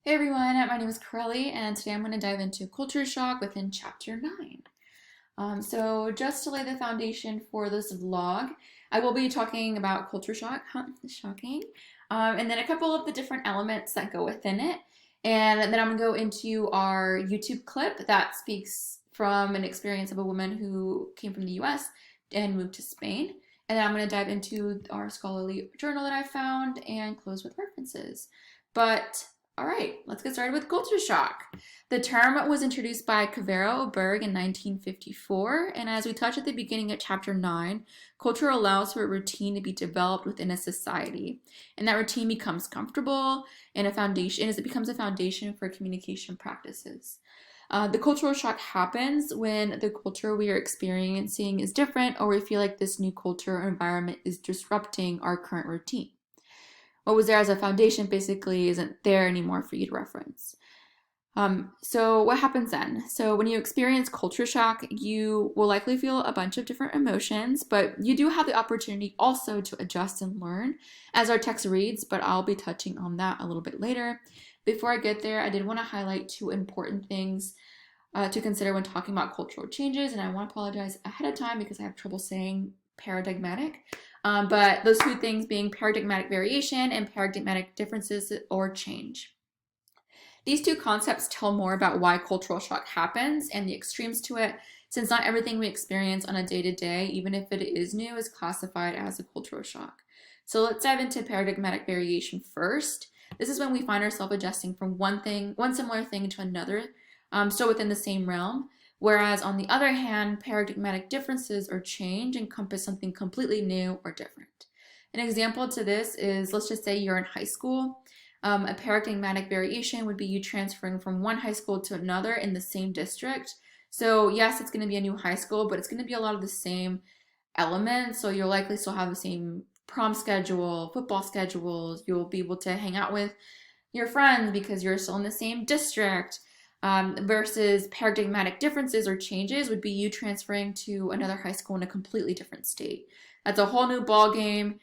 Hey everyone, my name is Corelli, and today I'm going to dive into culture shock within chapter 9. So, just to lay the foundation for this vlog, I will be talking about culture shock, shocking, and then a couple of the different elements that go within it. And then I'm going to go into our YouTube clip that speaks from an experience of a woman who came from the US and moved to Spain. And then I'm going to dive into our scholarly journal that I found and close with references. But all right, let's get started with culture shock. The term was introduced by Cavero Berg in 1954, and as we touched at the beginning of chapter 9, culture allows for a routine to be developed within a society, and that routine becomes comfortable and a foundation as it becomes a foundation for communication practices. The cultural shock happens when the culture we are experiencing is different, or we feel like this new culture or environment is disrupting our current routine. What was there as a foundation basically isn't there anymore for you to reference. So what happens then? So when you experience culture shock, you will likely feel a bunch of different emotions, but you do have the opportunity also to adjust and learn as our text reads, but I'll be touching on that a little bit later. Before I get there, I did want to highlight two important things to consider when talking about cultural changes, and I want to apologize ahead of time because I have trouble saying paradigmatic. But those two things being paradigmatic variation and paradigmatic differences or change. These two concepts tell more about why cultural shock happens and the extremes to it, since not everything we experience on a day-to-day, even if it is new, is classified as a cultural shock. So let's dive into paradigmatic variation first. This is when we find ourselves adjusting from one similar thing to another, still within the same realm. Whereas on the other hand, paradigmatic differences or change encompass something completely new or different. An example to this is, let's just say you're in high school. A paradigmatic variation would be you transferring from one high school to another in the same district. So yes, it's going to be a new high school, but it's going to be a lot of the same elements. So you'll likely still have the same prom schedule, football schedules. You'll be able to hang out with your friends because you're still in the same district. Versus paradigmatic differences or changes would be you transferring to another high school in a completely different state. That's a whole new ball game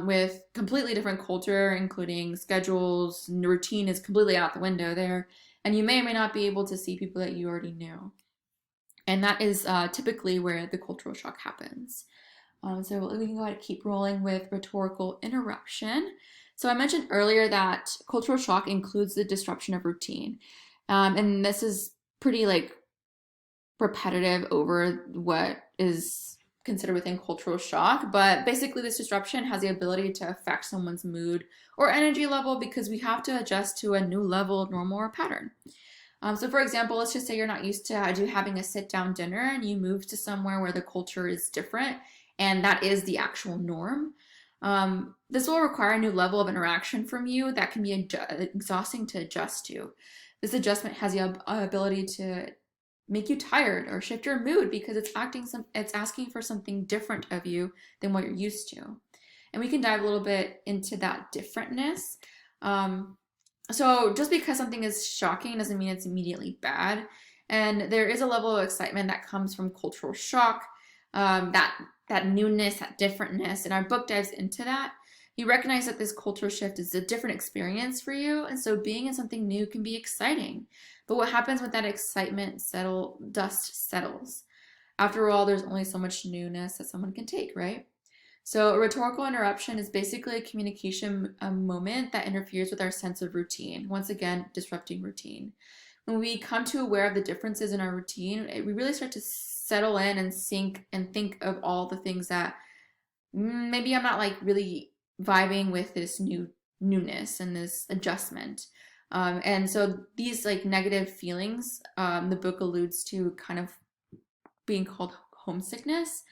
with completely different culture, including schedules. And routine is completely out the window there, and you may or may not be able to see people that you already knew. And that is typically where the cultural shock happens. So we can go ahead and keep rolling with rhetorical interruption. So I mentioned earlier that cultural shock includes the disruption of routine. And this is pretty repetitive over what is considered within cultural shock. But basically this disruption has the ability to affect someone's mood or energy level because we have to adjust to a new level of normal or pattern. So for example, let's just say you're not used to having a sit-down dinner and you move to somewhere where the culture is different and that is the actual norm. This will require a new level of interaction from you that can be exhausting to adjust to. This adjustment has the ability to make you tired or shift your mood because it's asking for something different of you than what you're used to. And we can dive a little bit into that differentness. So just because something is shocking doesn't mean it's immediately bad. And there is a level of excitement that comes from cultural shock, that newness, that differentness, and our book dives into that. You recognize that this culture shift is a different experience for you, and so being in something new can be exciting. But what happens when that excitement dust settles? After all, there's only so much newness that someone can take, right? So a rhetorical interruption is basically a communication moment that interferes with our sense of routine, once again, disrupting routine. When we come to aware of the differences in our routine, we really start to settle in and sink and think of all the things that maybe I'm not really vibing with this newness and this adjustment. And so these negative feelings, the book alludes to kind of being called homesickness.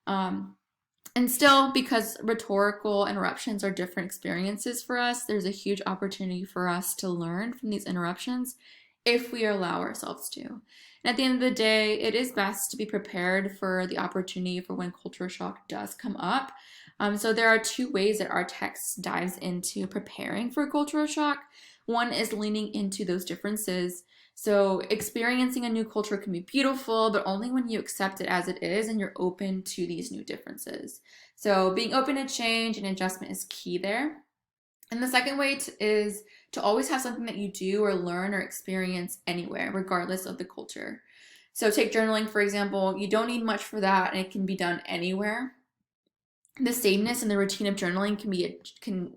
And still, because rhetorical interruptions are different experiences for us, there's a huge opportunity for us to learn from these interruptions if we allow ourselves to. And at the end of the day, it is best to be prepared for the opportunity for when culture shock does come up. So there are two ways that our text dives into preparing for cultural shock. One is leaning into those differences. So experiencing a new culture can be beautiful, but only when you accept it as it is and you're open to these new differences. So being open to change and adjustment is key there. And the second way is to always have something that you do or learn or experience anywhere, regardless of the culture. So take journaling, for example. You don't need much for that, and it can be done anywhere. The sameness and the routine of journaling can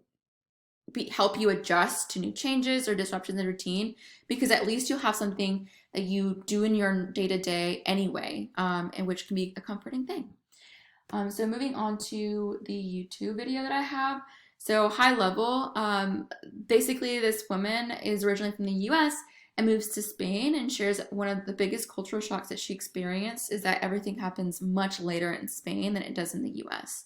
help you adjust to new changes or disruptions in routine, because at least you'll have something that you do in your day-to-day anyway, and which can be a comforting thing. So moving on to the YouTube video that I have. So high level, basically this woman is originally from the US and moves to Spain and shares one of the biggest cultural shocks that she experienced is that everything happens much later in Spain than it does in the US.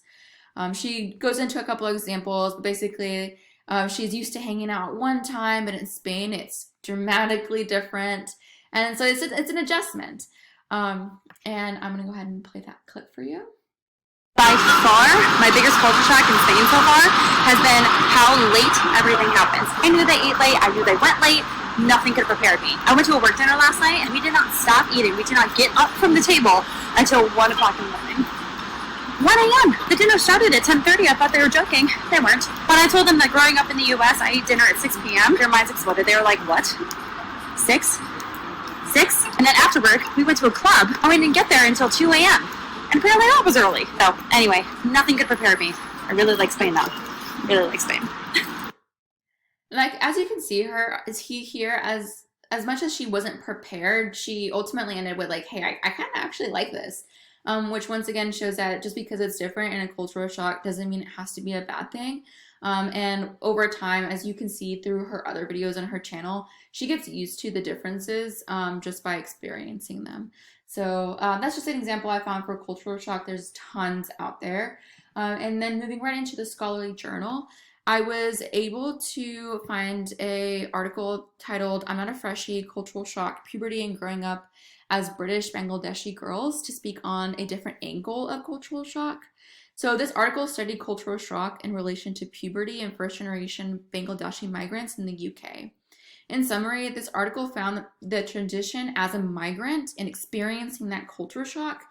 She goes into a couple of examples, but basically she's used to hanging out one time, but in Spain it's dramatically different. And so it's an adjustment. And I'm going to go ahead and play that clip for you. By far, my biggest culture shock in Spain so far has been how late everything happens. I knew they ate late, I knew they went late, nothing could have prepared me. I went to a work dinner last night and we did not stop eating. We did not get up from the table until 1 o'clock in the morning. 1 a.m. The dinner started at 10:30. I thought they were joking. They weren't. When I told them that growing up in the US, I ate dinner at 6 p.m., their minds exploded. They were like, what? 6? 6? And then after work, we went to a club and we didn't get there until 2 a.m. And apparently that was early. So anyway, nothing could prepare me. I really like Spain though. Really like Spain. Like, as you can see, her is he here as much as she wasn't prepared, she ultimately ended with like, hey, I kind of actually like this. Which once again shows that just because it's different and a cultural shock doesn't mean it has to be a bad thing. And over time, as you can see through her other videos on her channel, she gets used to the differences just by experiencing them. So that's just an example I found for cultural shock. There's tons out there. And then moving right into the scholarly journal, I was able to find an article titled "I'm Not a Freshie, Cultural Shock, Puberty and Growing Up as British Bangladeshi Girls" to speak on a different angle of cultural shock. So this article studied cultural shock in relation to puberty and first-generation Bangladeshi migrants in the UK. In summary, this article found that the transition as a migrant and experiencing that culture shock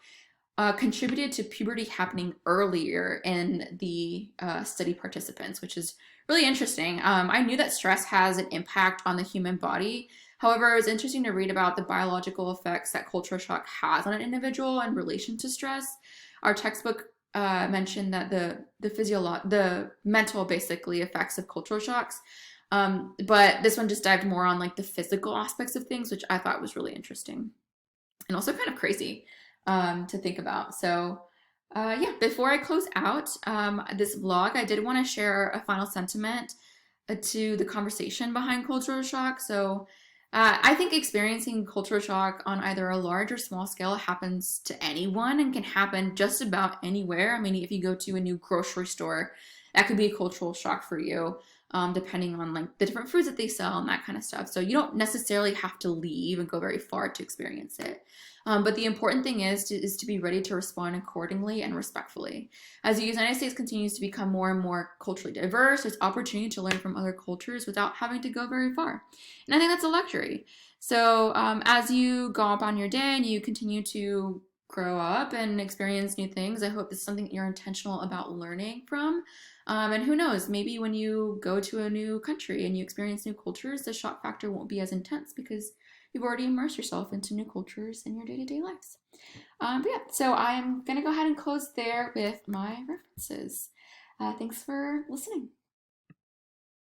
contributed to puberty happening earlier in the study participants, which is really interesting. I knew that stress has an impact on the human body. However, it was interesting to read about the biological effects that culture shock has on an individual in relation to stress. Our textbook mentioned that the mental basically effects of cultural shocks. But this one just dived more on like the physical aspects of things, which I thought was really interesting and also kind of crazy to think about. So yeah, before I close out this vlog, I did want to share a final sentiment to the conversation behind cultural shock. So I think experiencing cultural shock on either a large or small scale happens to anyone and can happen just about anywhere. I mean, if you go to a new grocery store, that could be a cultural shock for you, depending on like the different foods that they sell and that kind of stuff. So you don't necessarily have to leave and go very far to experience it. But the important thing is to be ready to respond accordingly and respectfully. As the United States continues to become more and more culturally diverse, there's opportunity to learn from other cultures without having to go very far. And I think that's a luxury. So as you go about your day and you continue to grow up and experience new things, I hope this is something that you're intentional about learning from. And who knows, maybe when you go to a new country and you experience new cultures, the shock factor won't be as intense because you've already immersed yourself into new cultures in your day-to-day lives. But yeah, so I'm going to go ahead and close there with my references. Thanks for listening.